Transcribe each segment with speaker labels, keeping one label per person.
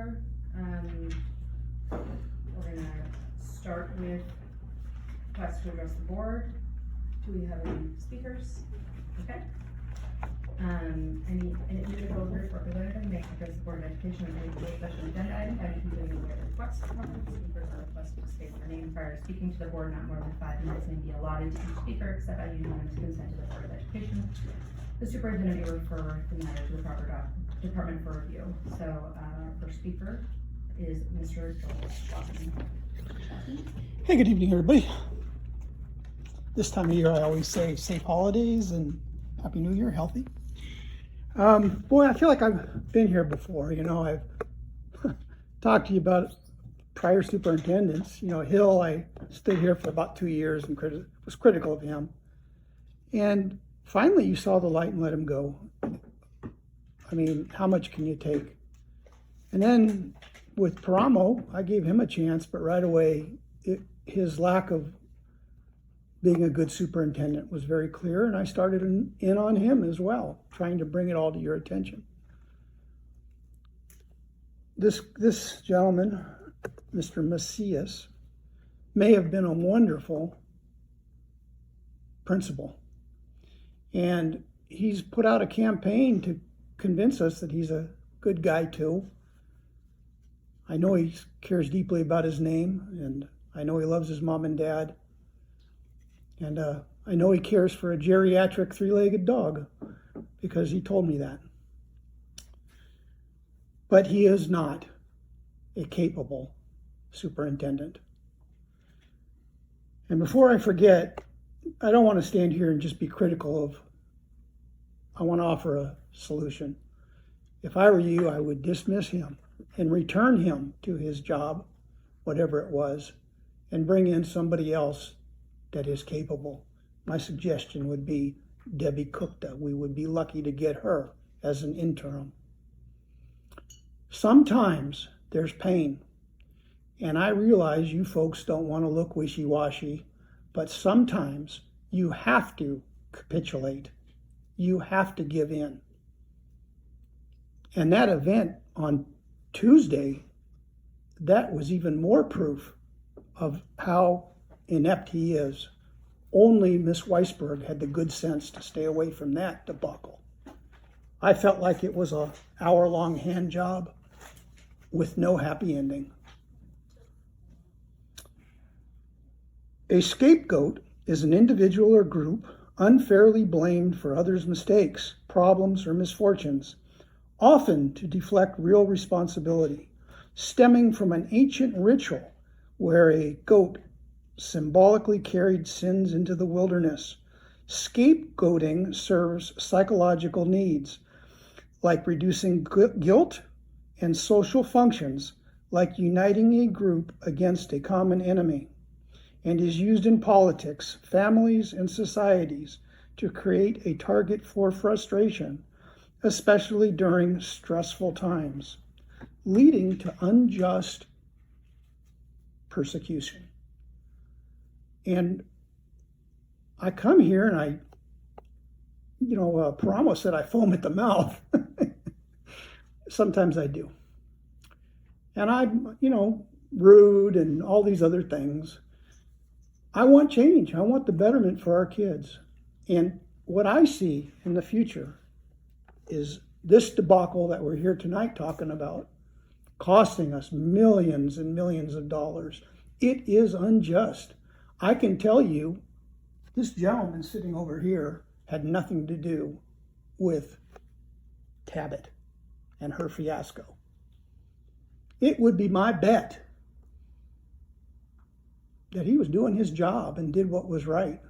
Speaker 1: speaker. We're going to start with requests to address the board. Do we have any speakers? Okay. Any individual group representative may address the Board of Education on any special agenda item by completing the request form. Speakers are requested to state their name prior to speaking to the board. Not more than 5 minutes may be allotted to each speaker, except by unanimous consent to the Board of Education. The superintendent may refer the matter to the proper department for review. So, first speaker is Mr. Joel.
Speaker 2: Hey, good evening, everybody. This time of year, I always say safe holidays and Happy New Year, healthy. Boy, I feel like I've been here before. You know, I've talked to you about prior superintendents. You know, Hill, I stood here for about 2 years and was critical of him. And finally, you saw the light and let him go. I mean, how much can you take? And then with Paramo, I gave him a chance, but right away, his lack of being a good superintendent was very clear, and I started in on him as well, trying to bring it all to your attention. This gentleman, Mr. Macias, may have been a wonderful principal, and he's put out a campaign to convince us that he's a good guy too. I know he cares deeply about his name, and I know he loves his mom and dad. And I know he cares for a geriatric 3-legged dog because he told me that. But he is not a capable superintendent. And before I forget, I don't want to stand here and just be critical of, I want to offer a solution. If I were you, I would dismiss him and return him to his job, whatever it was, and bring in somebody else that is capable. My suggestion would be Debbie Cookta. We would be lucky to get her as an interim. Sometimes there's pain, and I realize you folks don't want to look wishy-washy, but sometimes you have to capitulate. You have to give in. And that event on Tuesday, that was even more proof of how inept he is. Only Miss Weisberg had the good sense to stay away from that debacle. I felt like it was an hour-long hand job with no happy ending. A scapegoat is an individual or group unfairly blamed for others' mistakes, problems, or misfortunes, often to deflect real responsibility, stemming from an ancient ritual where a goat symbolically carried sins into the wilderness. Scapegoating serves psychological needs, like reducing guilt, and social functions, like uniting a group against a common enemy, and is used in politics, families, and societies to create a target for frustration, especially during stressful times, leading to unjust persecution. And I come here and Paramo said I foam at the mouth. Sometimes I do. And I'm, rude and all these other things. I want change. I want the betterment for our kids. And what I see in the future is this debacle that we're here tonight talking about, costing us millions and millions of dollars. It is unjust. I can tell you, this gentleman sitting over here had nothing to do with Tabit and her fiasco. It would be my bet that he was doing his job and did what was right.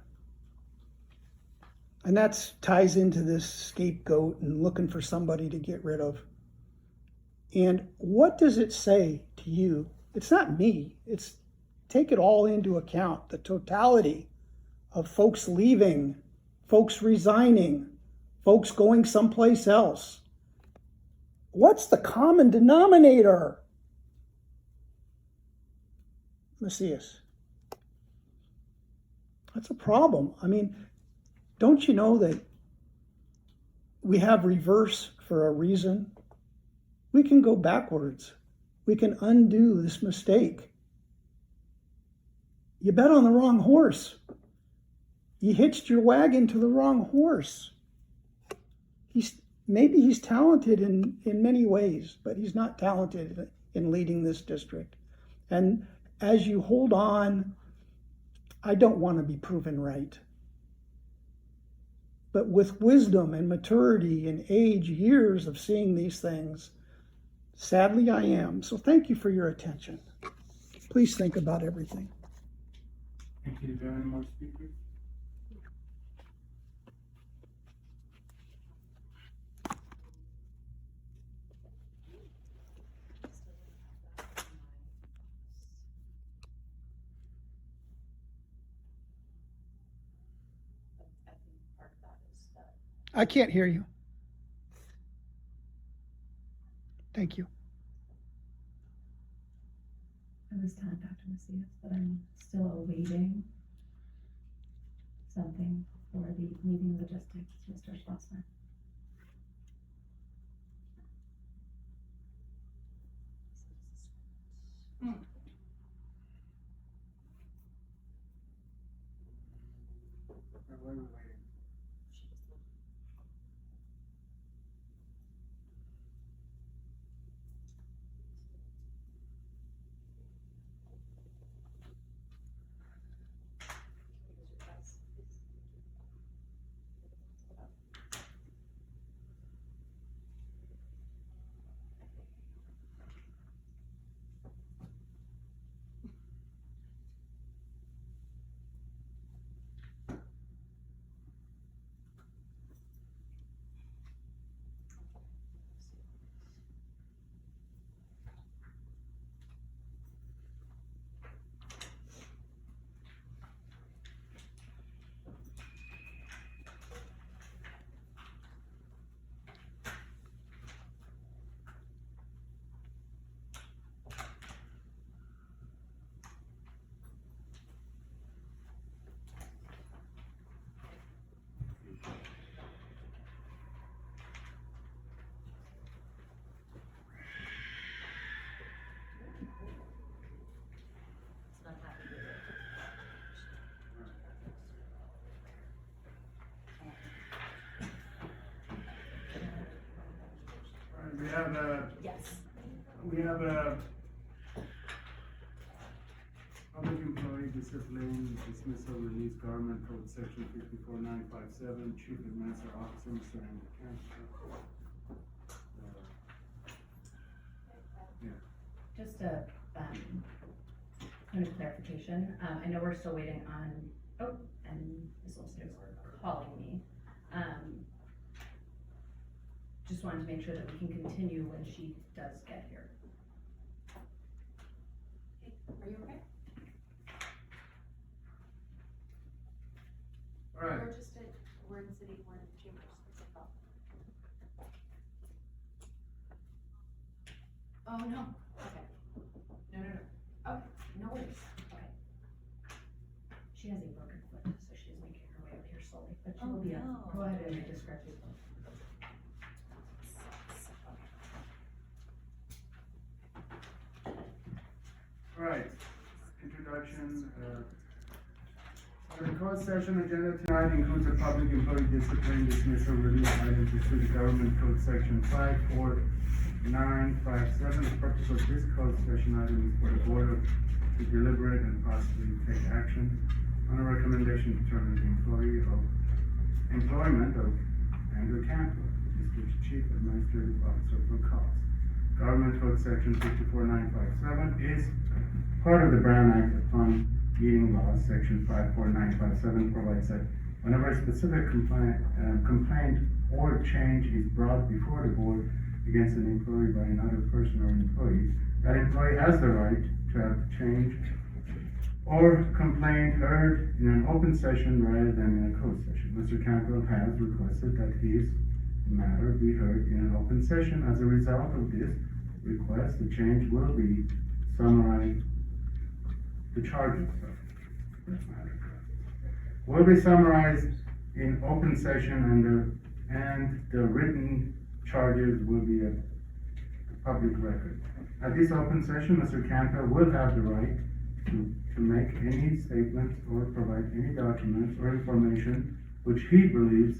Speaker 2: And that ties into this scapegoat and looking for somebody to get rid of. And what does it say to you? It's not me. It's take it all into account, the totality of folks leaving, folks resigning, folks going someplace else. What's the common denominator? Macias. That's a problem. I mean, don't you know that we have reverse for a reason? We can go backwards. we can undo this mistake. You bet on the wrong horse. You hitched your wagon to the wrong horse. Maybe he's talented in many ways, but he's not talented in leading this district. And as you hold on, I don't want to be proven right. But with wisdom and maturity and age, years of seeing these things, sadly I am. So thank you for your attention. Please think about everything.
Speaker 3: Thank you. Do you have any more speakers?
Speaker 2: I can't hear you. Thank you.
Speaker 1: It was time, Dr. Macias, but I'm still awaiting something for the meeting logistics, Mr. Schlossman.
Speaker 3: Why are we waiting? We have a public employee discipline dismissal release government code section 54957, chief administrative officer Mr. Andrew Cantwell.
Speaker 1: Just a point of clarification. I know we're still waiting on, and the solicitor's calling me. Just wanted to make sure that we can continue when she does get here.
Speaker 4: Are you okay?
Speaker 3: All right.
Speaker 4: We're in city, we're in chambers. Oh, no, okay. No. Okay, no worries, okay.
Speaker 1: She has a broken foot, so she's making her way up here slowly, but she will
Speaker 4: Oh,
Speaker 1: be up.
Speaker 4: no.
Speaker 1: Go ahead and describe your phone.
Speaker 3: All right, introduction. The closed session agenda tonight includes a public employee discipline dismissal release item pursuant to government code section 54957. The purpose of this closed session item is for the board to deliberate and possibly take action on a recommendation to terminate the employment of Andrew Cantwell, district chief administrative officer for cause. Government code section 54957 is part of the Brown Act upon meeting law. Section 54957 provides that whenever a specific complaint or change is brought before the board against an employee by another person or employee, that employee has the right to have the change or complaint heard in an open session rather than in a closed session. Mr. Cantwell has requested that his matter be heard in an open session. As a result of this request, the change will be summarized. The charges of this matter will be summarized in open session, and the written charges will be public record. At this open session, Mr. Cantwell will have the right to make any statements or provide any documents or information which he believes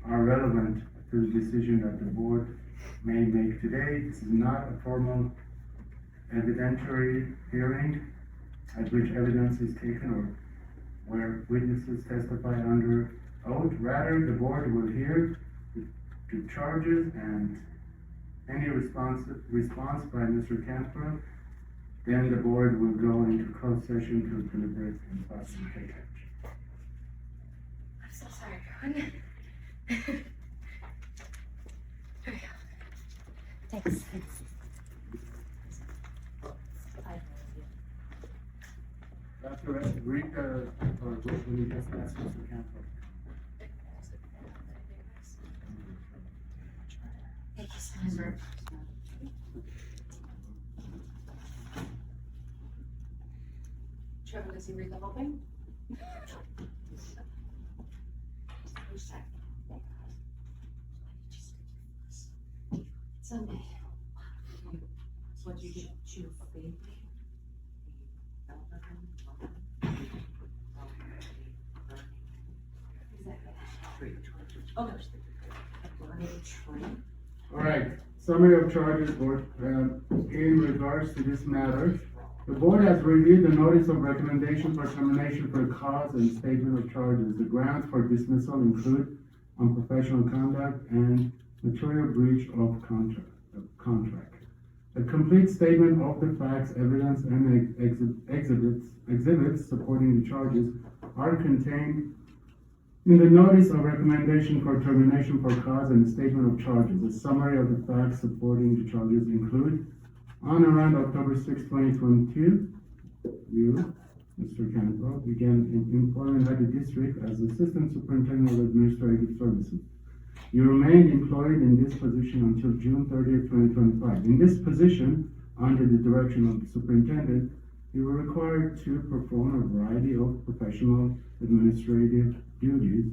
Speaker 3: are relevant to the decision that the board may make today. This is not a formal evidentiary hearing at which evidence is taken or where witnesses testify under oath. Rather, the board will hear the charges and any response by Mr. Cantwell. Then the board will go into closed session to deliberate and possibly take action.
Speaker 4: I'm so sorry, everyone. There we go. Thanks.
Speaker 3: Dr. Reed, or will you just ask Mr. Cantwell?
Speaker 4: Thank you so much. Trevor, does he read the whole thing? Sunday.
Speaker 5: So what you get, choose faith?
Speaker 4: Oh,
Speaker 3: All right, summary of charges, board. In regards to this matter, the board has reviewed the notice of recommendation for termination for cause and statement of charges. The grounds for dismissal include unprofessional conduct and material breach of contract. A complete statement of the facts, evidence, and exhibits supporting the charges are contained in the notice of recommendation for termination for cause and statement of charges. A summary of the facts supporting the charges include: on around October 6, 2022, you, Mr. Cantwell, began employment at the district as Assistant Superintendent of Administrative Services. You remained employed in this position until June 30th, 2025. In this position, under the direction of the superintendent, you were required to perform a variety of professional administrative duties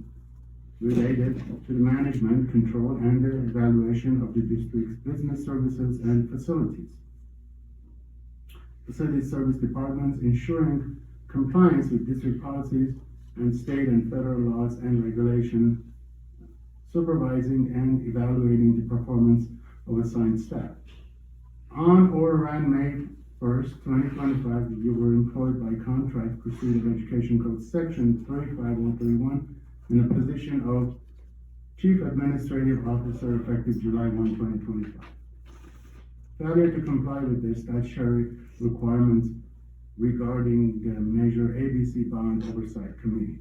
Speaker 3: related to the management, control, and the evaluation of the district's business services and facility service departments, ensuring compliance with district policies and state and federal laws and regulations, supervising and evaluating the performance of assigned staff. On or around May 1st, 2025, you were employed by contract pursuant of Education Code Section 35131 in the position of Chief Administrative Officer effective July 1, 2025. Failure to comply with the statutory requirements regarding the Measure ABC Bond Oversight Committee.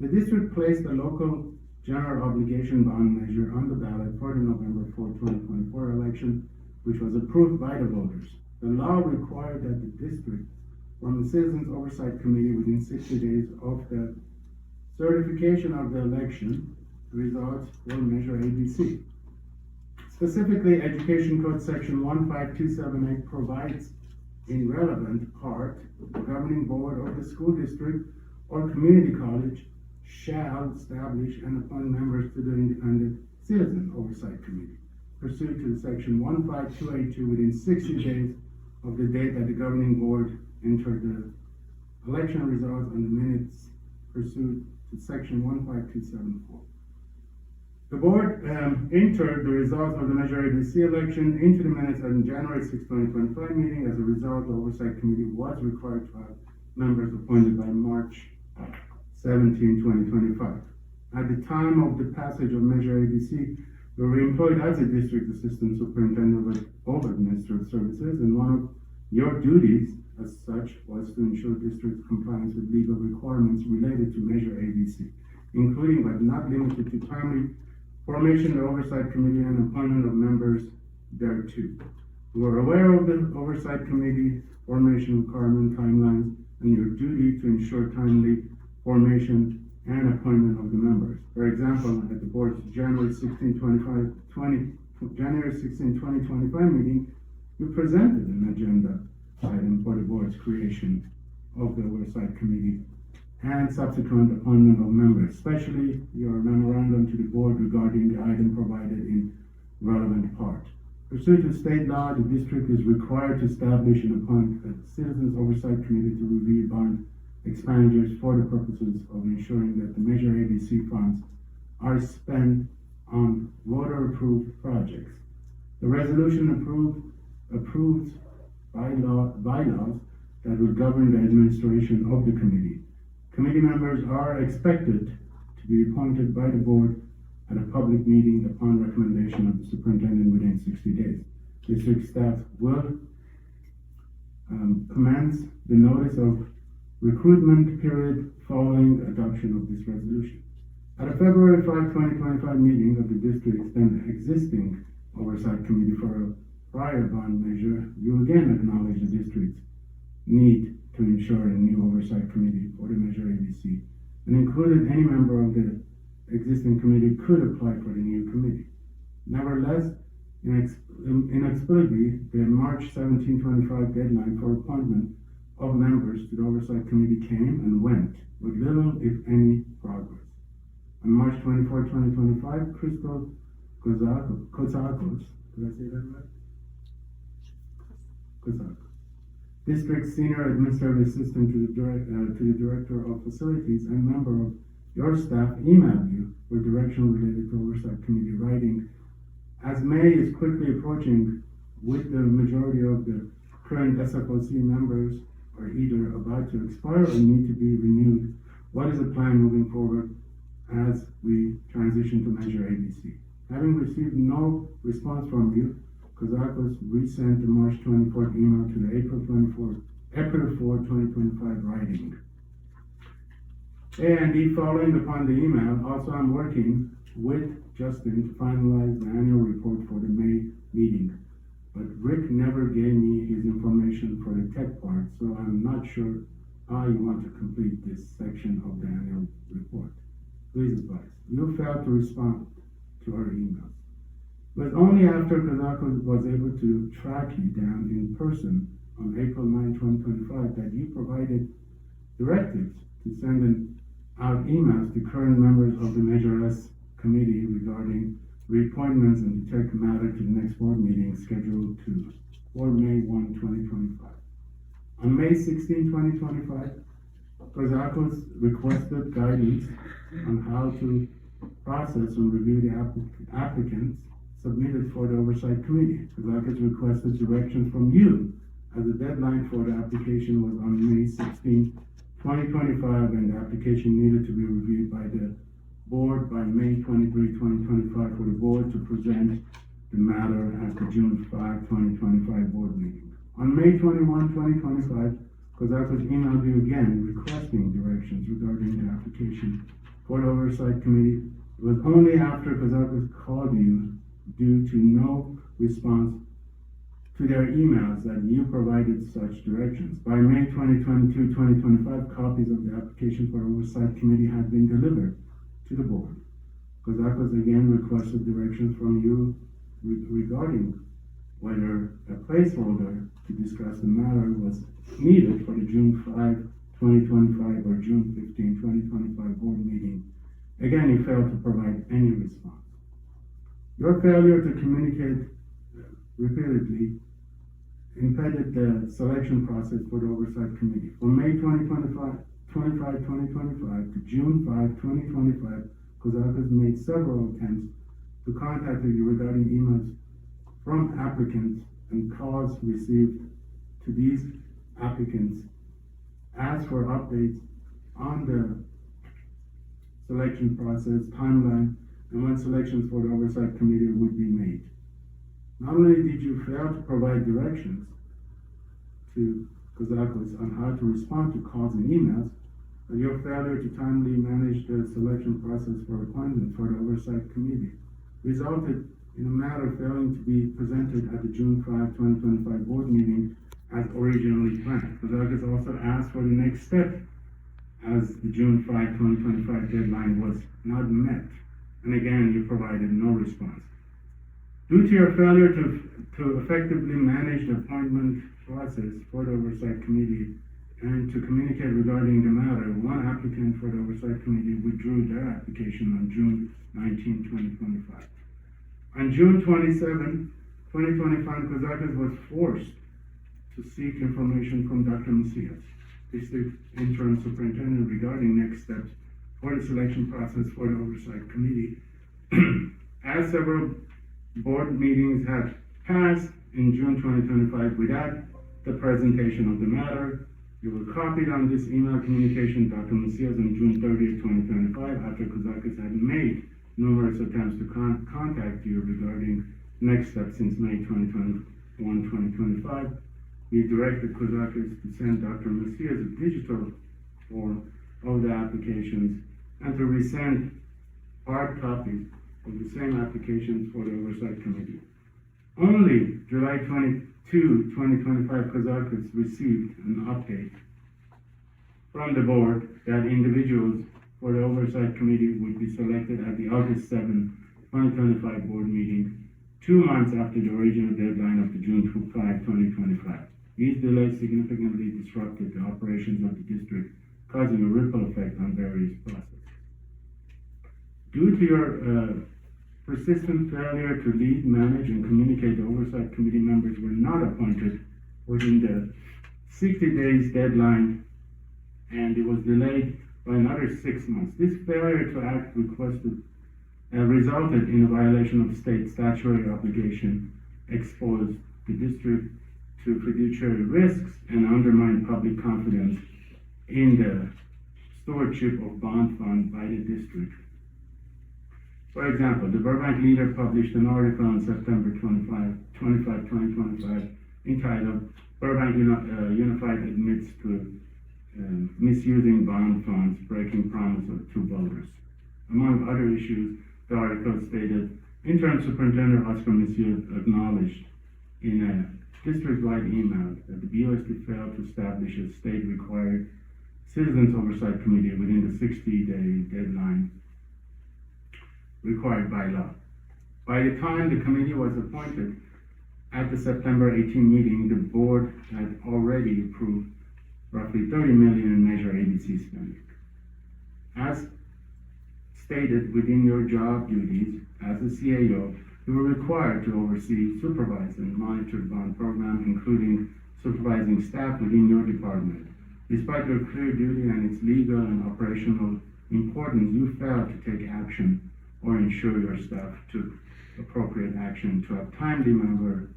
Speaker 3: The district placed a local general obligation bond measure on the ballot for the November 4, 2024 election, which was approved by the voters. The law required that the district, from the Citizens Oversight Committee within 60 days of the certification of the election, results for Measure ABC. Specifically, Education Code Section 15278 provides, in relevant part, the governing board of the school district or community college shall establish and appoint members to the Independent Citizen Oversight Committee, pursuant to Section 15282 within 60 days of the date that the governing board entered the election results on the minutes pursuant to Section 15274. The board entered the results of the Measure ABC election into the minutes at the January 6, 2025 meeting. As a result, the Oversight Committee was required to have members appointed by March 17, 2025. At the time of the passage of Measure ABC, you were employed as a District Assistant Superintendent of Administrative Services, and one of your duties as such was to ensure district compliance with legal requirements related to Measure ABC, including but not limited to timely formation of the Oversight Committee and appointment of members thereto. You are aware of the Oversight Committee formation requirement timelines and your duty to ensure timely formation and appointment of the members. For example, at the board's January 16, 2025 meeting, you presented an agenda item for the board's creation of the Oversight Committee and subsequent appointment of members, especially your memorandum to the board regarding the item provided in relevant part. Pursuant to state law, the district is required to establish and appoint a Citizens Oversight Committee to review bond expenditures for the purposes of ensuring that the Measure ABC funds are spent on voter-approved projects. The resolution approves bylaws that will govern the administration of the committee. Committee members are expected to be appointed by the board at a public meeting upon recommendation of the superintendent within 60 days. District staff will commence the notice of recruitment period following adoption of this resolution. At a February 5, 2025 meeting of the district's then existing oversight committee for a prior bond measure, you again acknowledge the district's need to ensure a new oversight committee for the Measure ABC, and included any member of the existing committee could apply for the new committee. Nevertheless, inexplicably, the March 17, 2025 deadline for appointment of members to the Oversight Committee came and went with little, if any, progress. On March 24, 2025, Crystal Kozakos, did I say that right? Kozakos, District Senior Administrative Assistant to the Director of Facilities and member of your staff, emailed you with direction related to Oversight Committee, writing, as May is quickly approaching with the majority of the current SFOC members are either about to expire or need to be renewed, what is the plan moving forward as we transition to Measure ABC? Having received no response from you, Kozakos resent the March 24th email to the April 4, 2025 writing. And following upon the email, also I'm working with Justin to finalize the annual report for the May meeting. But Rick never gave me his information for the tech part, so I'm not sure how you want to complete this section of the annual report. Please advise. You failed to respond to our emails. It was only after Kozakos was able to track you down in person on April 9, 2025 that you provided directives to send out emails to current members of the Measure S committee regarding reappointments and to take matter to the next board meeting scheduled for May 1, 2025. On May 16, 2025, Kozakos requested guidance on how to process and review the applicants submitted for the Oversight Committee. Kozakos requested directions from you as the deadline for the application was on May 16, 2025, and the application needed to be reviewed by the board by May 23, 2025 for the board to present the matter at the June 5, 2025 board meeting. On May 21, 2025, Kozakos emailed you again requesting directions regarding the application for the Oversight Committee. It was only after Kozakos called you due to no response to their emails that you provided such directions. By May 2022, 2025, copies of the application for Oversight Committee had been delivered to the board. Kozakos again requested directions from you regarding whether a placeholder to discuss the matter was needed for the June 5, 2025 or June 15, 2025 board meeting. Again, you failed to provide any response. Your failure to communicate repeatedly impeded the selection process for the Oversight Committee. From May 2025 to June 5, 2025, Kozakos made several attempts to contact you regarding emails from applicants and calls received to these applicants. Asked for updates on the selection process, timeline, and when selections for the Oversight Committee would be made. Not only did you fail to provide directions to Kozakos on how to respond to calls and emails, but your failure to timely manage the selection process for appointment for the Oversight Committee resulted in a matter failing to be presented at the June 5, 2025 board meeting as originally planned. Kozakos also asked for the next step as the June 5, 2025 deadline was not met. And again, you provided no response. Due to your failure to effectively manage the appointment process for the Oversight Committee and to communicate regarding the matter, one applicant for the Oversight Committee withdrew their application on June 19, 2025. On June 27, 2025, Kozakis was forced to seek information from Dr. Macias, district interim superintendent, regarding next steps for the selection process for the oversight committee. As several board meetings had passed in June 2025 without the presentation of the matter, you were copied on this email communication, Dr. Macias, on June 30th, 2025, after Kozakis had made numerous attempts to contact you regarding next steps since May 2021, 2025. We directed Kozakis to send Dr. Macias a digital form of the applications and to resend hard copies of the same applications for the Oversight Committee. Only July 22, 2025, Kozakis received an update from the board that individuals for the Oversight Committee would be selected at the August 7, 2025 board meeting, 2 months after the original deadline of the June 5, 2025. These delays significantly disrupted the operations of the district, causing a ripple effect on various processes. Due to your persistent failure to lead, manage, and communicate, the Oversight Committee members were not appointed within the 60 days deadline, and it was delayed by another 6 months. This failure to act resulted in a violation of state statutory obligation, exposed the district to fiduciary risks, and undermined public confidence in the stewardship of bond funds by the district. For example, the Burbank Leader published an article on September 25, 2025, entitled "Burbank Unified Admits to Misusing Bond Funds, Breaking Promise to Voters." Among other issues, the article stated, Interim Superintendent Oscar Monsieur acknowledged in a district-wide email that the BOSD failed to establish a state-required Citizens Oversight Committee within the 60-day deadline required by law. By the time the committee was appointed at the September 18 meeting, the board had already approved roughly $30 million in Measure ABC spending. As stated within your job duties as a CAO, you were required to oversee, supervise, and monitor the bond program, including supervising staff within your department. Despite your clear duty and its legal and operational importance, you failed to take action or ensure your staff took appropriate action to have timely member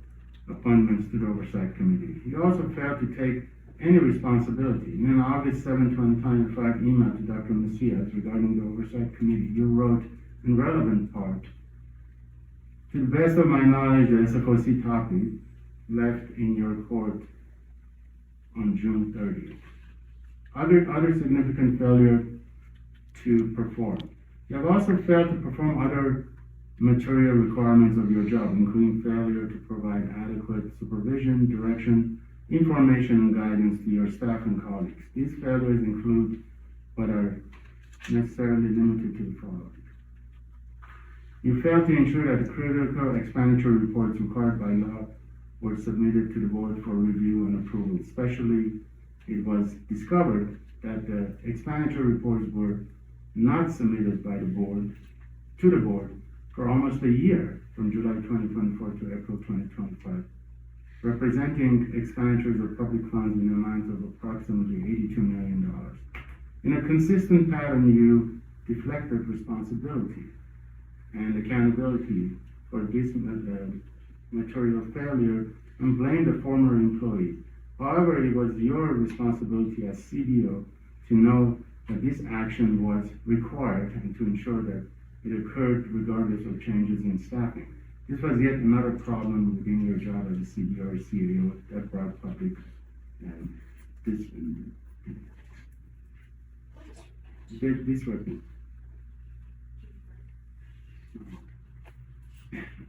Speaker 3: appointments to the Oversight Committee. You also failed to take any responsibility. In an August 7, 2025 email to Dr. Macias regarding the Oversight Committee, you wrote in relevant part, "To the best of my knowledge, the SFOC copy left in your court on June 30th. Other significant failure to perform. You have also failed to perform other material requirements of your job, including failure to provide adequate supervision, direction, information, and guidance to your staff and colleagues. These failures include, but are necessarily limited to, the following. You failed to ensure that the critical expenditure reports required by law were submitted to the board for review and approval. Especially, it was discovered that the expenditure reports were not submitted by the board to the board for almost a year, from July 2024 to April 2025, representing expenditures of public funds in the amount of approximately $82 million. In a consistent pattern, you deflected responsibility and accountability for this material failure and blamed the former employee. However, it was your responsibility as CDO to know that this action was required and to ensure that it occurred regardless of changes in staffing. This was yet another problem within your job as a CDO or CAO that brought public disrepute.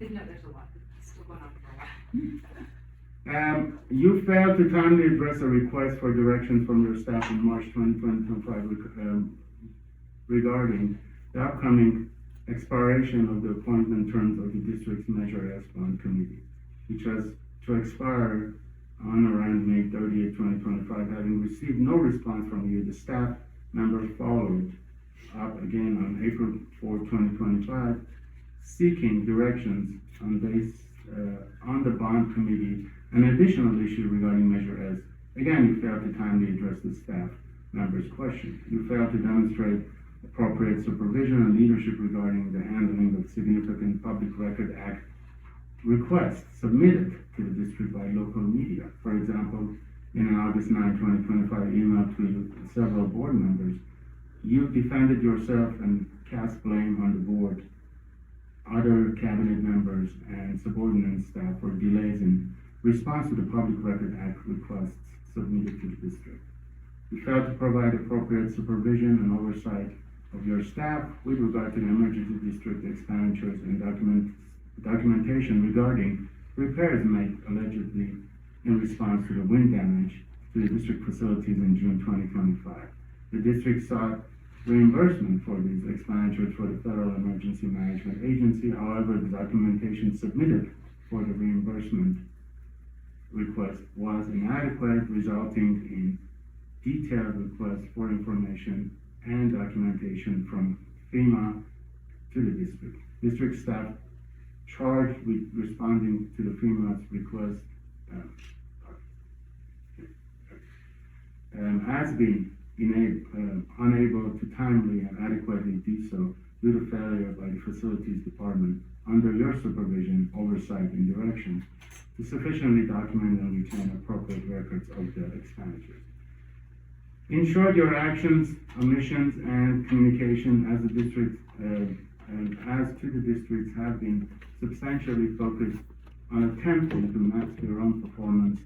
Speaker 5: No, there's a lot. It's still going on for a while.
Speaker 3: You failed to timely address a request for direction from your staff in March 2025 regarding the upcoming expiration of the appointment terms of the district's Measure S Bond Committee, which has to expire on around May 30th, 2025. Having received no response from you, the staff member followed up again on April 4, 2025, seeking directions on on the bond committee an additional issue regarding Measure S. Again, you failed to timely address the staff member's question. You failed to demonstrate appropriate supervision and leadership regarding the handling of significant Public Record Act requests submitted to the district by local media. For example, in an August 9, 2025 email to several board members, you defended yourself and cast blame on the board, other cabinet members, and subordinate staff for delays in response to the Public Record Act requests submitted to the district. You failed to provide appropriate supervision and oversight of your staff with regard to the emergency district expenditures and documentation regarding repairs made allegedly in response to the wind damage to the district facilities in June 2025. The district sought reimbursement for these expenditures for the Federal Emergency Management Agency. However, the documentation submitted for the reimbursement request was inadequate, resulting in detailed requests for information and documentation from FEMA to the district. District staff charged with responding to the FEMA's request has been unable to timely and adequately do so due to failure by the Facilities Department under your supervision, oversight, and direction to sufficiently document and retain appropriate records of the expenditures. In short, your actions, omissions, and communication as the district and as to the districts have been substantially focused on attempting to mask your own performance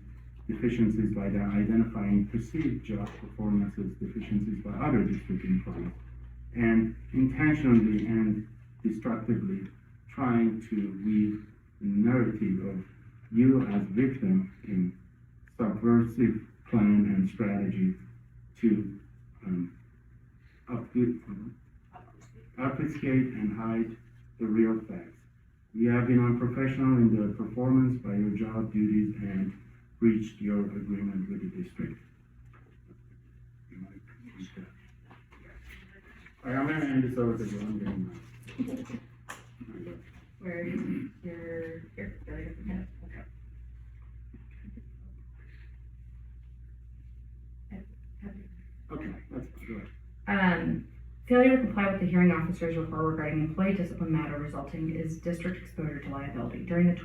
Speaker 3: deficiencies by identifying perceived job performances deficiencies by other district employees, and intentionally and destructively trying to weave the narrative of you as victim in subversive plan and strategy to obfuscate and hide the real facts. We have been unprofessional in the performance by your job duties and breached your agreement with the district. All right, I'm going to end this over because I'm getting
Speaker 1: Where is your, here, failure to commit.
Speaker 3: okay, that's good.
Speaker 1: Failure to comply with the hearing officer's report regarding employee discipline matter resulting is district exposure to liability. During the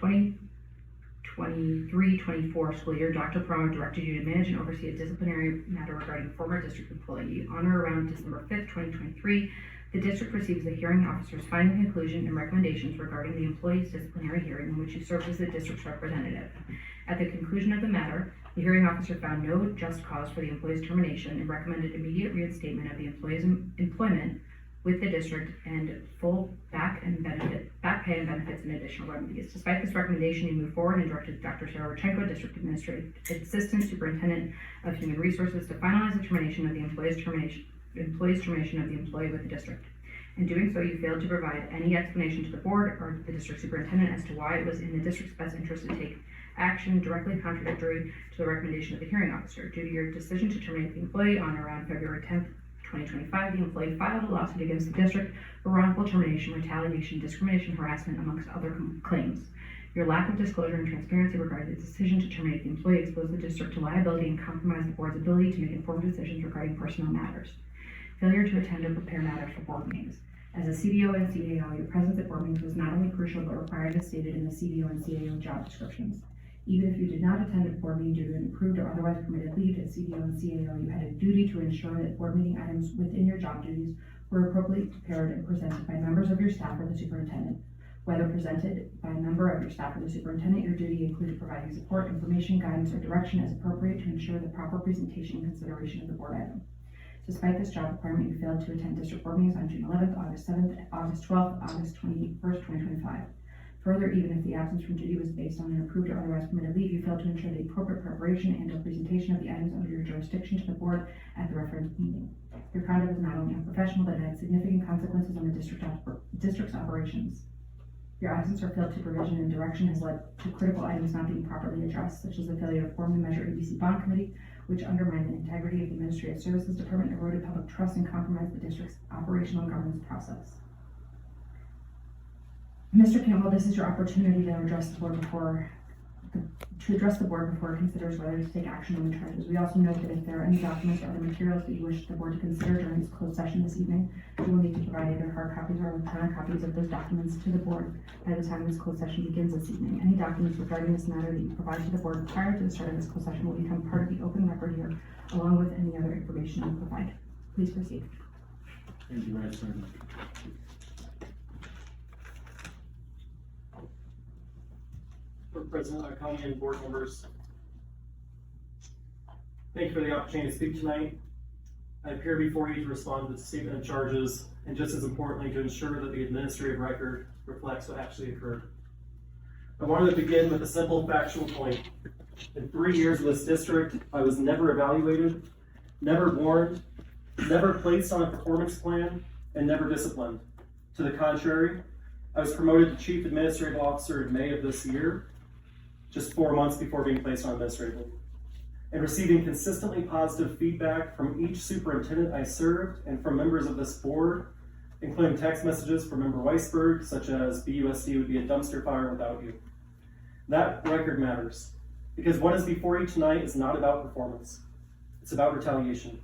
Speaker 1: 2023-24 school year, Dr. Paramo directed you to manage and oversee a disciplinary matter regarding a former district employee. On or around December 5th, 2023, the district receives the hearing officer's finding, conclusion, and recommendations regarding the employee's disciplinary hearing in which you served as the district's representative. At the conclusion of the matter, the hearing officer found no just cause for the employee's termination and recommended immediate reinstatement of the employee's employment with the district and full back pay and benefits and additional remedies. Despite this recommendation, you moved forward and directed Dr. Sarah Rochenko, District Administrative Assistant Superintendent of Human Resources, to finalize the termination of the employee's termination of the employee with the district. In doing so, you failed to provide any explanation to the board or the district superintendent as to why it was in the district's best interest to take action directly contradictory to the recommendation of the hearing officer. Due to your decision to terminate the employee on or around February 10th, 2025, the employee filed a lawsuit against the district for wrongful termination, retaliation, discrimination, harassment, amongst other claims. Your lack of disclosure and transparency regarding the decision to terminate the employee exposed the district to liability and compromised the board's ability to make informed decisions regarding personnel matters. Failure to attend or prepare matters for board meetings. As a CDO and CAO, your presence at board meetings was not only crucial but required as stated in the CDO and CAO job descriptions. Even if you did not attend a board meeting due to an approved or otherwise permitted leave as CDO and CAO, you had a duty to ensure that board meeting items within your job duties were appropriately prepared and presented by members of your staff or the superintendent. Whether presented by a member of your staff or the superintendent, your duty included providing support, information, guidance, or direction as appropriate to ensure the proper presentation and consideration of the board item. Despite this job requirement, you failed to attend district board meetings on June 11th, August 7th, August 12th, August 21st, 2025. Further, even if the absence from duty was based on an approved or otherwise permitted leave, you failed to ensure the appropriate preparation and or presentation of the items under your jurisdiction to the board at the referenced meeting. Your conduct was not only unprofessional, but had significant consequences on the district's operations. Your absence or failed supervision and direction has led to critical items not being properly addressed, such as the failure to form the Measure ABC Bond Committee, which undermined the integrity of the Administrative Services Department, eroded public trust, and compromised the district's operational and governance process. Mr. Cantwell, this is your opportunity to address the board before it considers whether to take action on the charges. We also note that if there are any documents or other materials that you wish the board to consider during this closed session this evening, you will need to provide either hard copies or electronic copies of those documents to the board by the time this closed session begins this evening. Any documents regarding this matter that you provide to the board prior to the start of this closed session will become part of the open record here, along with any other information you provide. Please proceed.
Speaker 3: Thank you, Vice Chairman.
Speaker 6: Board President, County and board members. Thank you for the opportunity to speak tonight. I appear before you to respond to the statement of charges, and just as importantly, to ensure that the administrative record reflects what actually occurred. I wanted to begin with a simple factual point. In 3 years of this district, I was never evaluated, never warned, never placed on a performance plan, and never disciplined. To the contrary, I was promoted to Chief Administrative Officer in May of this year, just 4 months before being placed on administrative leave, and receiving consistently positive feedback from each superintendent I served and from members of this board, including text messages from Member Weisberg, such as BUSD would be a dumpster fire without you. That record matters, because what is before you tonight is not about performance. It's about retaliation.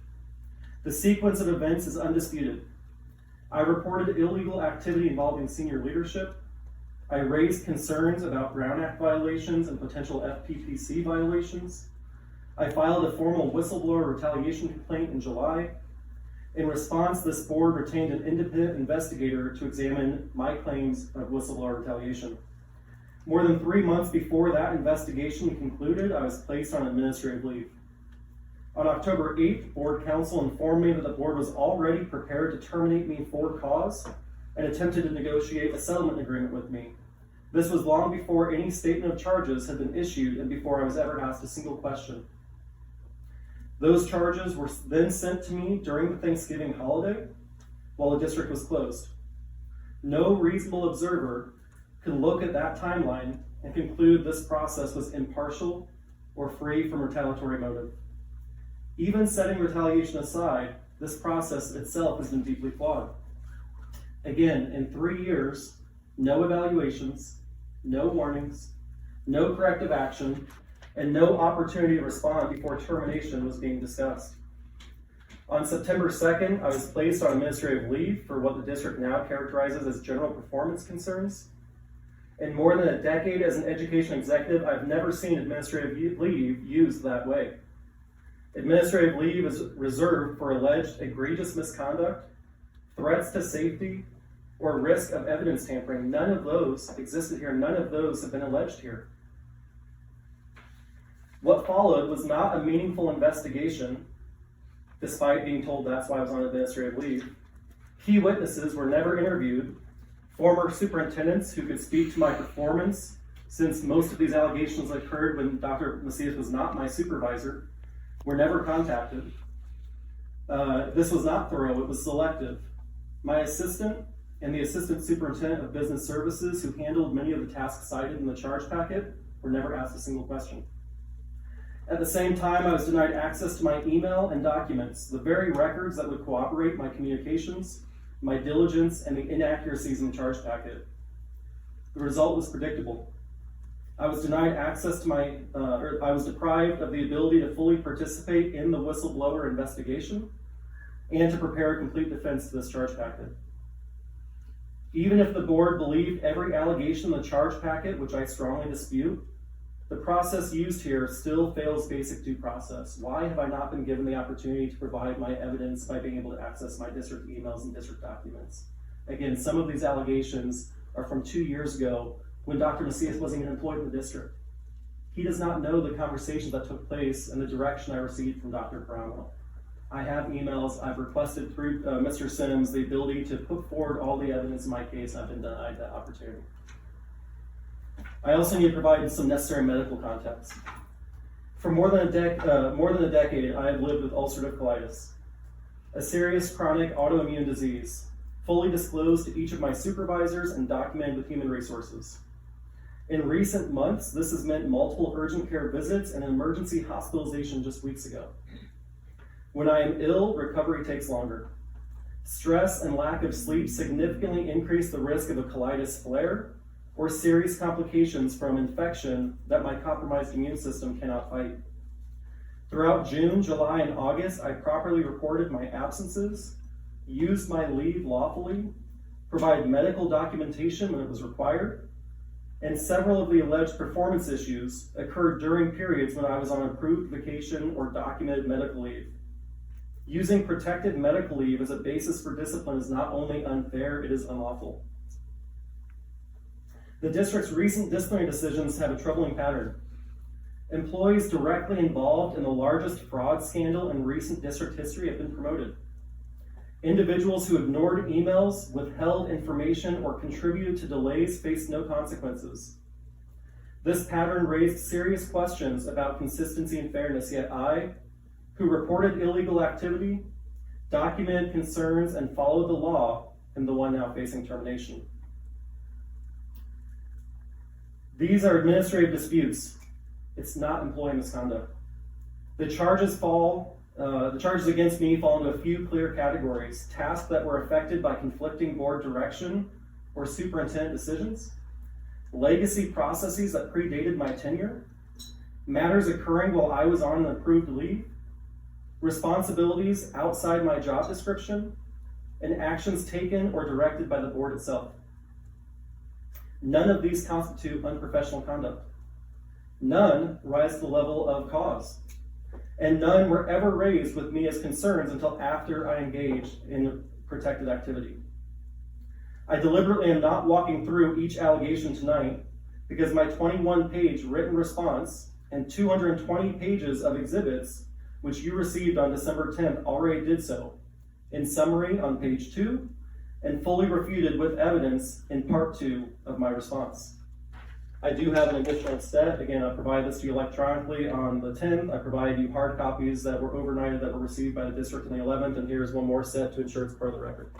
Speaker 6: The sequence of events is undisputed. I reported illegal activity involving senior leadership. I raised concerns about Brown Act violations and potential FPPC violations. I filed a formal whistleblower retaliation complaint in July. In response, this board retained an independent investigator to examine my claims of whistleblower retaliation. More than 3 months before that investigation concluded, I was placed on administrative leave. On October 8th, board counsel informed me that the board was already prepared to terminate me for cause and attempted to negotiate a settlement agreement with me. This was long before any statement of charges had been issued and before I was ever asked a single question. Those charges were then sent to me during the Thanksgiving holiday while the district was closed. No reasonable observer could look at that timeline and conclude this process was impartial or free from retaliatory motive. Even setting retaliation aside, this process itself has been deeply flawed. Again, in 3 years, no evaluations, no warnings, no corrective action, and no opportunity to respond before termination was being discussed. On September 2nd, I was placed on administrative leave for what the district now characterizes as general performance concerns. In more than a decade as an education executive, I've never seen administrative leave used that way. Administrative leave is reserved for alleged egregious misconduct, threats to safety, or risk of evidence tampering. None of those existed here. None of those have been alleged here. What followed was not a meaningful investigation, despite being told that's why I was on administrative leave. Key witnesses were never interviewed. Former superintendents who could speak to my performance, since most of these allegations occurred when Dr. Macias was not my supervisor, were never contacted. This was not thorough, it was selective. My assistant and the assistant superintendent of business services who handled many of the tasks cited in the charge packet were never asked a single question. At the same time, I was denied access to my email and documents, the very records that would corroborate my communications, my diligence, and the inaccuracies in the charge packet. The result was predictable. I was denied access to I was deprived of the ability to fully participate in the whistleblower investigation and to prepare a complete defense to this charge packet. Even if the board believed every allegation in the charge packet, which I strongly dispute, the process used here still fails basic due process. Why have I not been given the opportunity to provide my evidence by being able to access my district emails and district documents? Again, some of these allegations are from 2 years ago when Dr. Macias wasn't even employed in the district. He does not know the conversations that took place and the direction I received from Dr. Brownwell. I have emails, I've requested through Mr. Sims the ability to put forward all the evidence in my case, and I've been denied that opportunity. I also need to provide some necessary medical context. For more than a decade, I have lived with ulcerative colitis, a serious chronic autoimmune disease, fully disclosed to each of my supervisors and documented with human resources. In recent months, this has meant multiple urgent care visits and an emergency hospitalization just weeks ago. When I am ill, recovery takes longer. Stress and lack of sleep significantly increase the risk of a colitis flare, or serious complications from infection that my compromised immune system cannot fight. Throughout June, July, and August, I properly reported my absences, used my leave lawfully, provided medical documentation when it was required, and several of the alleged performance issues occurred during periods when I was on approved vacation or documented medical leave. Using protected medical leave as a basis for discipline is not only unfair, it is unlawful. The district's recent disciplinary decisions have a troubling pattern. Employees directly involved in the largest fraud scandal in recent district history have been promoted. Individuals who ignored emails, withheld information, or contributed to delays face no consequences. This pattern raised serious questions about consistency and fairness, yet I, who reported illegal activity, documented concerns, and followed the law, am the one now facing termination. These are administrative disputes. It's not employee misconduct. The charges against me fall into a few clear categories: tasks that were affected by conflicting board direction or superintendent decisions, legacy processes that predated my tenure, matters occurring while I was on an approved leave, responsibilities outside my job description, and actions taken or directed by the board itself. None of these constitute unprofessional conduct. None rise to the level of cause. And none were ever raised with me as concerns until after I engaged in protected activity. I deliberately am not walking through each allegation tonight because my 21-page written response and 220 pages of exhibits, which you received on December 10th, already did so, in summary on page 2, and fully refuted with evidence in part 2 of my response. I do have an additional set. Again, I provided this to you electronically on the 10th. I provided you hard copies that were overnighted that were received by the district on the 11th, and here's one more set to ensure it's part of the record.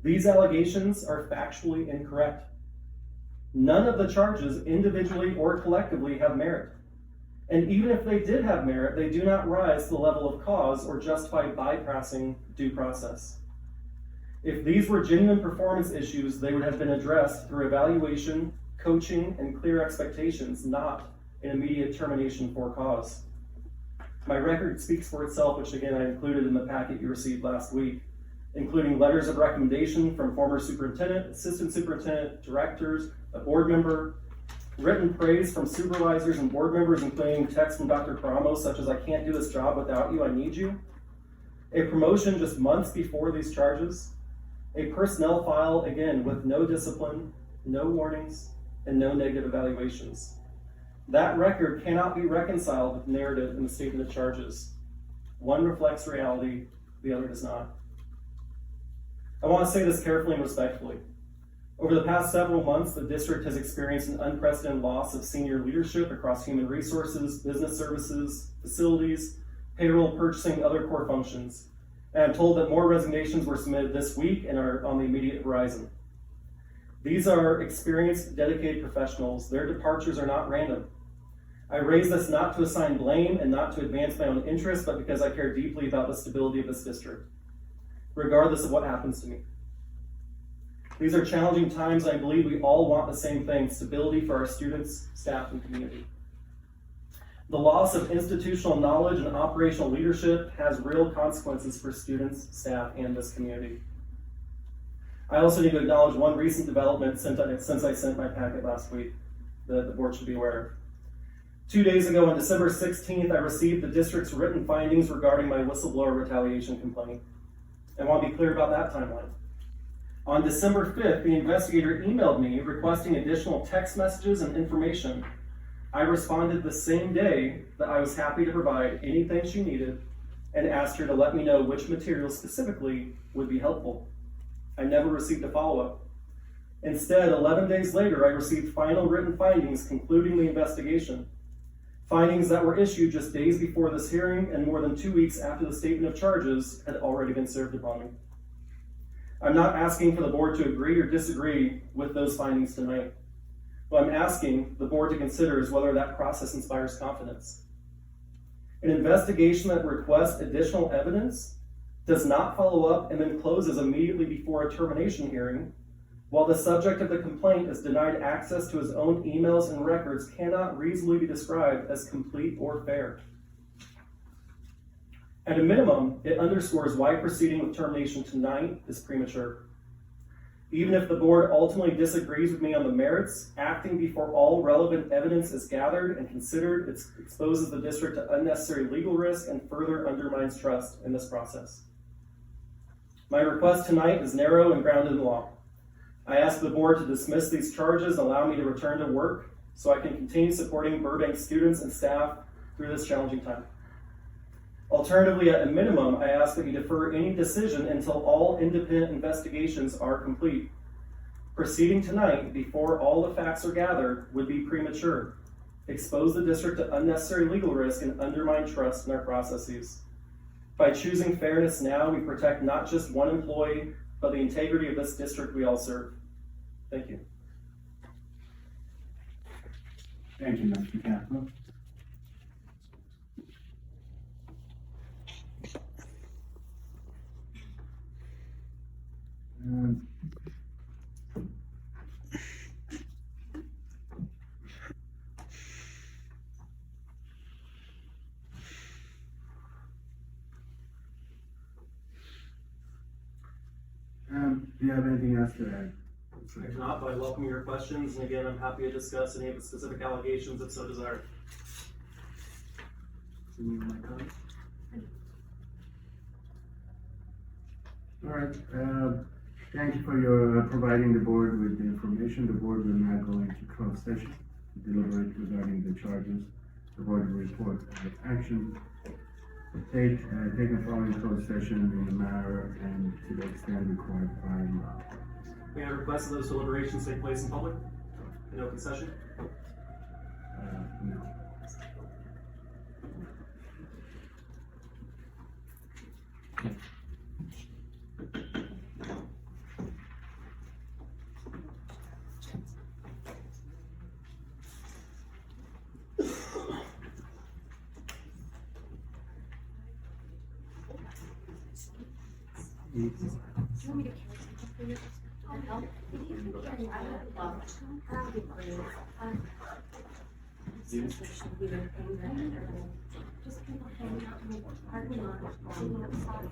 Speaker 6: These allegations are factually incorrect. None of the charges, individually or collectively, have merit. And even if they did have merit, they do not rise to the level of cause or justify bypassing due process. If these were genuine performance issues, they would have been addressed through evaluation, coaching, and clear expectations, not an immediate termination for cause. My record speaks for itself, which again I included in the packet you received last week, including letters of recommendation from former superintendent, assistant superintendent, directors, a board member, written praise from supervisors and board members, including texts from Dr. Karamo, such as "I can't do this job without you, I need you." A promotion just months before these charges. A personnel file, again, with no discipline, no warnings, and no negative evaluations. That record cannot be reconciled with narrative in the statement of charges. One reflects reality, the other does not. I want to say this carefully and respectfully. Over the past several months, the district has experienced an unprecedented loss of senior leadership across human resources, business services, facilities, payroll, purchasing, other core functions. And I'm told that more resignations were submitted this week and are on the immediate horizon. These are experienced, dedicated professionals. Their departures are not random. I raise this not to assign blame and not to advance my own interests, but because I care deeply about the stability of this district, regardless of what happens to me. These are challenging times, and I believe we all want the same thing: stability for our students, staff, and community. The loss of institutional knowledge and operational leadership has real consequences for students, staff, and this community. I also need to acknowledge one recent development since I sent my packet last week that the board should be aware of. 2 days ago, on December 16th, I received the district's written findings regarding my whistleblower retaliation complaint. I want to be clear about that timeline. On December 5th, the investigator emailed me requesting additional text messages and information. I responded the same day that I was happy to provide anything she needed and asked her to let me know which materials specifically would be helpful. I never received a follow-up. Instead, 11 days later, I received final written findings concluding the investigation. Findings that were issued just days before this hearing and more than 2 weeks after the statement of charges had already been served upon me. I'm not asking for the board to agree or disagree with those findings tonight. What I'm asking the board to consider is whether that process inspires confidence. An investigation that requests additional evidence, does not follow up, and then closes immediately before a termination hearing, while the subject of the complaint is denied access to his own emails and records, cannot reasonably be described as complete or fair. At a minimum, it underscores why proceeding with termination tonight is premature. Even if the board ultimately disagrees with me on the merits, acting before all relevant evidence is gathered and considered, it exposes the district to unnecessary legal risk and further undermines trust in this process. My request tonight is narrow and grounded in law. I ask the board to dismiss these charges and allow me to return to work so I can continue supporting Burbank students and staff through this challenging time. Alternatively, at a minimum, I ask that you defer any decision until all independent investigations are complete. Proceeding tonight before all the facts are gathered would be premature, expose the district to unnecessary legal risk, and undermine trust in our processes. By choosing fairness now, we protect not just one employee, but the integrity of this district we all serve. Thank you.
Speaker 3: Thank you, Mr. Cantwell. Do you have anything else to add?
Speaker 6: If not, but I welcome your questions, and again, I'm happy to discuss any of the specific allegations if so desired.
Speaker 3: All right, thank you for your providing the board with the information. The board will now go into closed session to deliberate regarding the charges. The board will report action taken following closed session in the manner and to the extent required by law.
Speaker 6: May I request that those deliberations take place in public, in open session?
Speaker 3: No.
Speaker 4: Just people hanging out in the parking lot.